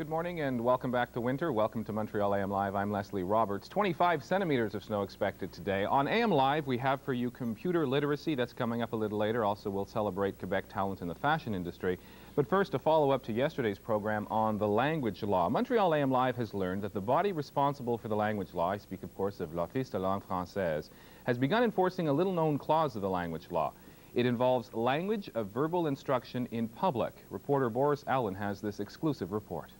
Good morning and welcome back to winter. Welcome to Montreal AM Live. I'm Leslie Roberts. 25 centimeters of snow expected today. On AM Live, we have for you computer literacy. That's coming up a little later. Also, we'll celebrate Quebec talent in the fashion industry. But first, a follow-up to yesterday's program on the language law. Montreal AM Live has learned that the body responsible for the language law, I speak, of course, of l'Office de langue française, has begun enforcing a little-known clause of the language law. It involves language of verbal instruction in public. Reporter Boris Allen has this exclusive report.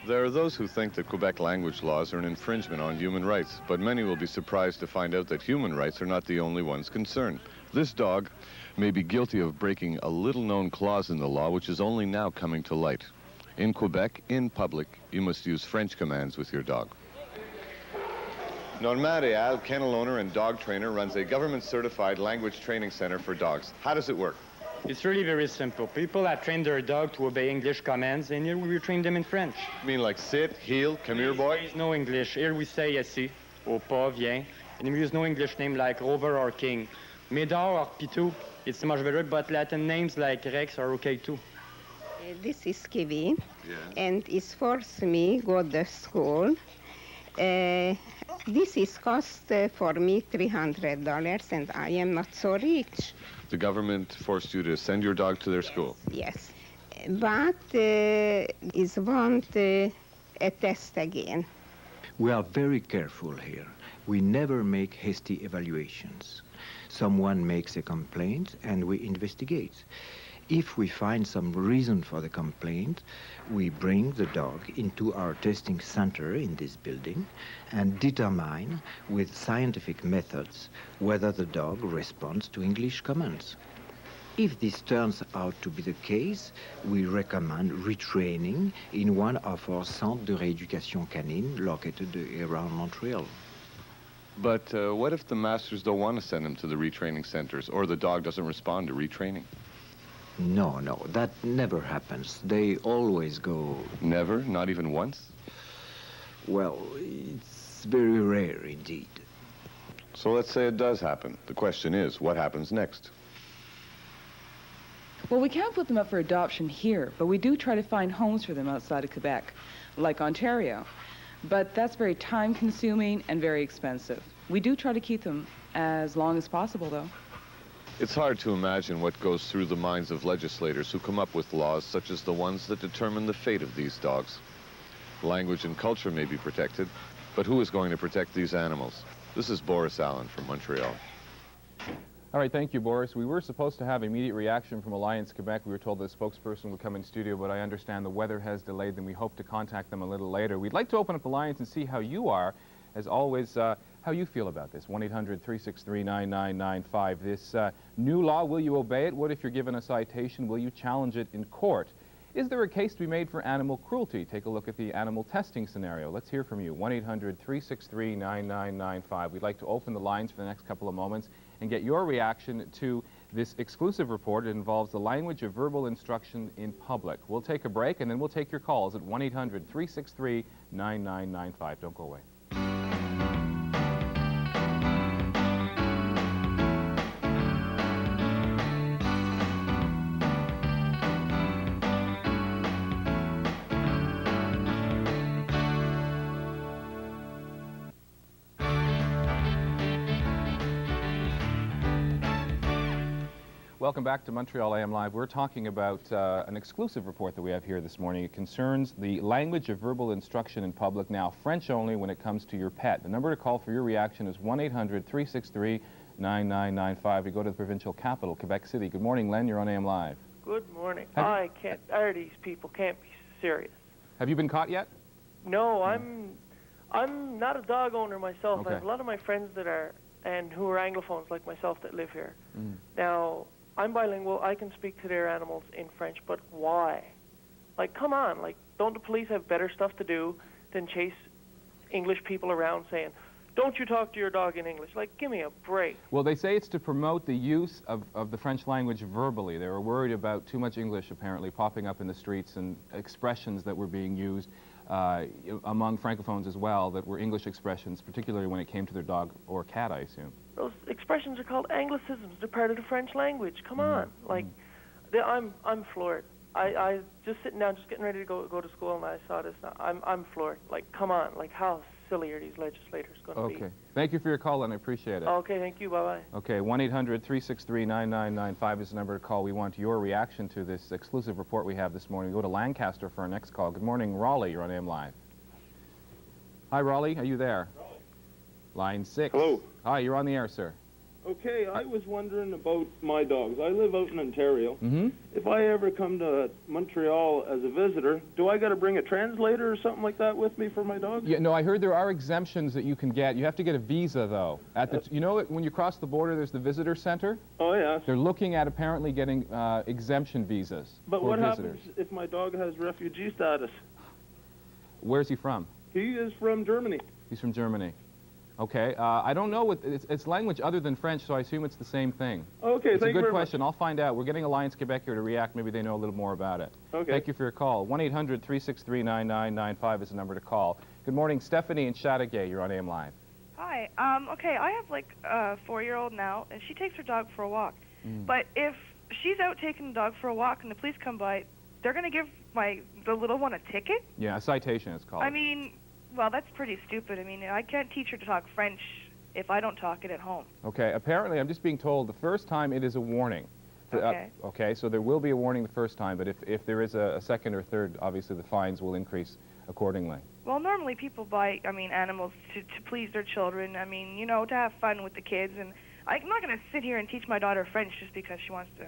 There are those who think that Quebec language laws are an infringement on human rights, but many will be surprised to find out that human rights are not the only ones concerned. This dog may be guilty of breaking a little-known clause in the law, which is only now coming to light. In Quebec, in public, you must use French commands with your dog. Normand Réal, kennel owner and dog trainer, runs a government-certified language training center for dogs. How does it work? It's really very simple. People have trained their dog to obey English commands, and here we train them in French. You mean like sit, heel, come here, boy? There is no English. Here we say assis, au pas, viens. And we use no English name like Rover or King. Médard or Pitou, it's much better, but Latin names like Rex are okay too. This is Kevin, and it's forced me go to school. This is cost for me $300, and I am not so rich. The government forced you to send your dog to their school? Yes, but is want a test again. We are very careful here. We never make hasty evaluations. Someone makes a complaint and we investigate. If we find some reason for the complaint, we bring the dog into our testing center in this building and determine with scientific methods whether the dog responds to English commands. If this turns out to be the case, we recommend retraining in one of our centres de rééducation canine located around Montreal. But what if the masters don't want to send him to the retraining centers, or the dog doesn't respond to retraining? No, that never happens. They always go... Never? Not even once? Well, it's very rare indeed. So let's say it does happen. The question is, what happens next? Well, we can't put them up for adoption here, but we do try to find homes for them outside of Quebec, like Ontario. But that's very time-consuming and very expensive. We do try to keep them as long as possible, though. It's hard to imagine what goes through the minds of legislators who come up with laws such as the ones that determine the fate of these dogs. Language and culture may be protected, but who is going to protect these animals? This is Boris Allen from Montreal. All right, thank you, Boris. We were supposed to have immediate reaction from Alliance Quebec. We were told the spokesperson would come in studio, but I understand the weather has delayed them. We hope to contact them a little later. We'd like to open up Alliance and see how you are, as always, how you feel about this. 1-800-363-9995. This new law, will you obey it? What if you're given a citation? Will you challenge it in court? Is there a case to be made for animal cruelty? Take a look at the animal testing scenario. Let's hear from you. 1-800-363-9995. We'd like to open the lines for the next couple of moments and get your reaction to this exclusive report. It involves the language of verbal instruction in public. We'll take a break, and then we'll take your calls at 1-800-363-9995. Don't go away. Welcome back to Montreal AM Live. We're talking about an exclusive report that we have here this morning. It concerns the language of verbal instruction in public, now French only when it comes to your pet. The number to call for your reaction is 1-800-363-9995. We go to the provincial capital, Quebec City. Good morning, Len. You're on AM Live. Good morning. These people can't be serious. Have you been caught yet? No, I'm not a dog owner myself. Okay. I have a lot of my friends that are, and who are Anglophones like myself that live here. Now, I'm bilingual. I can speak to their animals in French, but why? Like, come on. Like, don't the police have better stuff to do than chase English people around saying, don't you talk to your dog in English? Like, give me a break. Well, they say it's to promote the use of the French language verbally. They were worried about too much English, apparently, popping up in the streets and expressions that were being used among Francophones as well that were English expressions, particularly when it came to their dog or cat, I assume. Those expressions are called Anglicisms. They're part of the French language. Come on. Like, I'm floored. I just sitting down, just getting ready to go to school, and I saw this. I'm floored. Like, come on. Like, how silly are these legislators going to be? Okay. Thank you for your call, and I appreciate it. Okay, thank you. Bye-bye. Okay, 1-800-363-9995 is the number to call. We want your reaction to this exclusive report we have this morning. We go to Lancaster for our next call. Good morning, Raleigh. You're on AM Live. Hi, Raleigh. Are you there? Raleigh. Line 6. Hello. Hi, you're on the air, sir. Okay, I was wondering about my dogs. I live out in Ontario. Mm-hmm. If I ever come to Montreal as a visitor, do I got to bring a translator or something like that with me for my dog? Yeah, no, I heard there are exemptions that you can get. You have to get a visa, though. You know, when you cross the border, there's the visitor center. Oh, yeah. They're looking at apparently getting exemption visas But for what visitors. happens if my dog has refugee status? Where's he from? He is from Germany. He's from Germany. Okay, I don't know. It's language other than French, so I assume it's the same thing. Okay, it's thank you a good very question. I'll find out. We're getting Alliance Quebec here to react. Maybe they know a little more about it. Okay. Thank you for your call. 1-800-363-9995 is the number to call. Good morning, Stephanie in Chateauguay. You're on AM Live. Hi. Okay, I have like a 4-year-old now, and she takes her dog for a walk. But if she's out taking the dog for a walk and the police come by, they're going to give the little one a ticket? Yeah, a citation it's called. I mean, well, that's pretty stupid. I mean, I can't teach her to talk French if I don't talk it at home. Okay, apparently I'm just being told the first time it is a warning. Okay. Okay, so there will be a warning the first time, but if there is a second or third, obviously the fines will increase accordingly. Well, normally people buy, animals to please their children. I mean, you know, to have fun with the kids. And I'm not going to sit here and teach my daughter French just because she wants to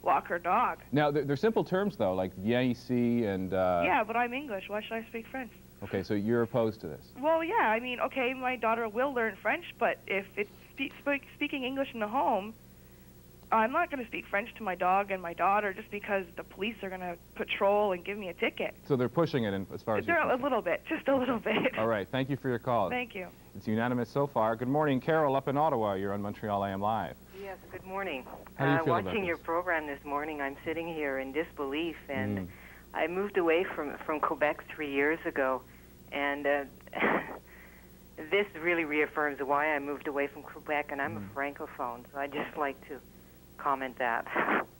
walk her dog. Now, they're simple terms, though, like viens ici and... Yeah, but I'm English. Why should I speak French? Okay, so you're opposed to this? Well, yeah. I mean, okay, my daughter will learn French, but if it's speaking English in the home, I'm not going to speak French to my dog and my daughter just because the police are going to patrol and give me a ticket. So they're pushing it as far as They're a little bit, just a little bit. All right, thank you for your call. Thank you. It's unanimous so far. Good morning, Carol, up in Ottawa. You're on Montreal AM Live. Yes, good morning. How do you feel about watching your this? program this morning, I'm sitting here in disbelief, and I moved away from Quebec 3 years ago, and this really reaffirms why I moved away from Quebec, and I'm a Francophone, so I'd just like to comment that.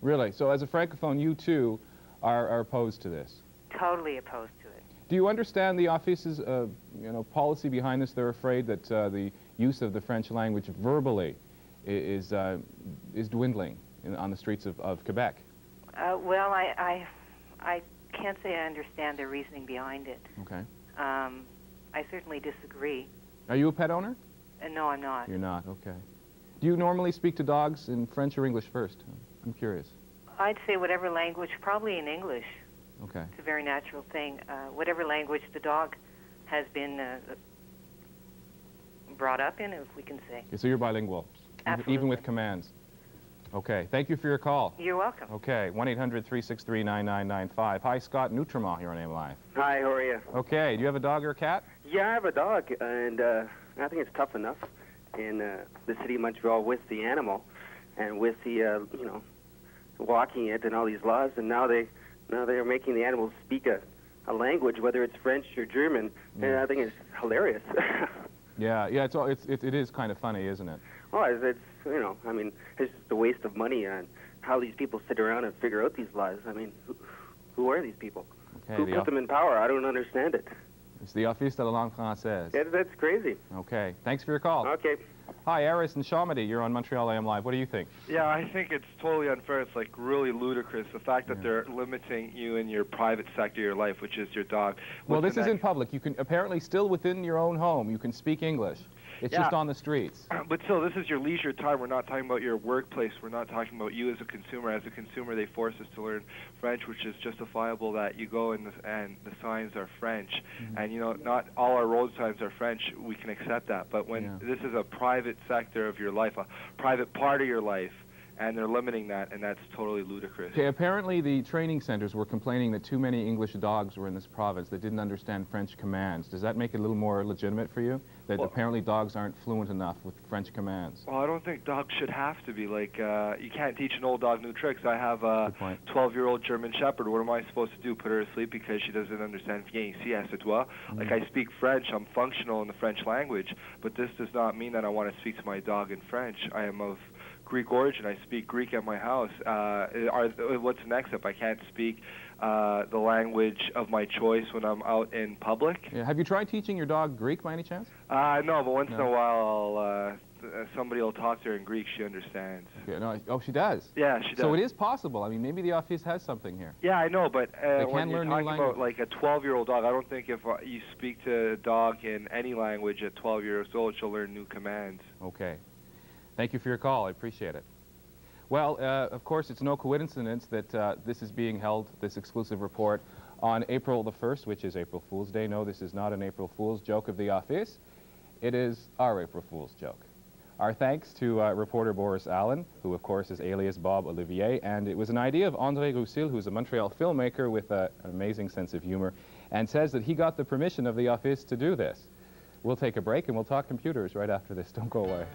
Really? So as a Francophone, you too are opposed to this? Totally opposed to it. Do you understand the office's policy behind this? They're afraid that the use of the French language verbally is dwindling on the streets of Quebec. Well, I can't say I understand the reasoning behind it. Okay. I certainly disagree. Are you a pet owner? No, I'm not. You're not, okay. Do you normally speak to dogs in French or English first? I'm curious. I'd say whatever language, probably in English. Okay. It's a very natural thing. Whatever language the dog has been brought up in, if we can say. Okay, so you're bilingual, Absolutely. even with commands. Okay, thank you for your call. You're welcome. Okay, 1-800-363-9995. Hi, Scott in Outremont, you're on AM Live. Hi, how are you? Okay, do you have a dog or a cat? Yeah, I have a dog, and I think it's tough enough in the city of Montreal with the animal and with the, walking it and all these laws, and now they're making the animals speak a language, whether it's French or German, and I think it's hilarious. Yeah, it is kind of funny, isn't it? Well, it's it's just a waste of money on how these people sit around and figure out these laws. I mean, who are these people? Okay, Who put them in power? I don't understand it. It's the Office de la Langue Française. Yeah, that's crazy. Okay, thanks for your call. Okay. Hi, Aris and Shamadi, you're on Montreal AM Live. What do you think? Yeah, I think it's totally unfair. It's like really ludicrous, the fact that they're limiting you in your private sector of your life, which is your dog. Well, this is in public. You can apparently still within your own home, you can speak English. It's just on the streets. But still, this is your leisure time. We're not talking about your workplace. We're not talking about you as a consumer. As a consumer, they force us to learn French, which is justifiable that you go and the signs are French. And, not all our road signs are French. We can accept that. But when this is a private sector of your life, a private part of your life, and they're limiting that, and that's totally ludicrous. Okay, apparently the training centers were complaining that too many English dogs were in this province that didn't understand French commands. Does that make it a little more legitimate for you? That apparently dogs aren't fluent enough with French commands? Well, I don't think dogs should have to be. Like, you can't teach an old dog new tricks. I have a 12-year-old German Shepherd. What am I supposed to do? Put her to sleep because she doesn't understand bien ici à ce doigt? Like, I speak French. I'm functional in the French language, but this does not mean that I want to speak to my dog in French. I am of Greek origin. I speak Greek at my house. What's the next step? I can't speak the language of my choice when I'm out in public. Yeah. Have you tried teaching your dog Greek by any chance? No, but once in a while somebody will talk to her in Greek. She understands. Yeah, no, oh, she does? Yeah, she does. So it is possible. I mean, maybe the office has something here. Yeah, I know, but when you're learn talking new about like a 12-year-old dog, I don't think if you speak to a dog in any language at 12 years old, she'll learn new commands. Okay. Thank you for your call. I appreciate it. Well, of course, it's no coincidence that this is being held, this exclusive report, on April the 1st, which is April Fool's Day. No, this is not an April Fool's joke of the office. It is our April Fool's joke. Our thanks to reporter Boris Allen, who, of course, is alias Bob Olivier, and it was an idea of André Roussil, who's a Montreal filmmaker with an amazing sense of humor, and says that he got the permission of the office to do this. We'll take a break, and we'll talk computers right after this. Don't go away.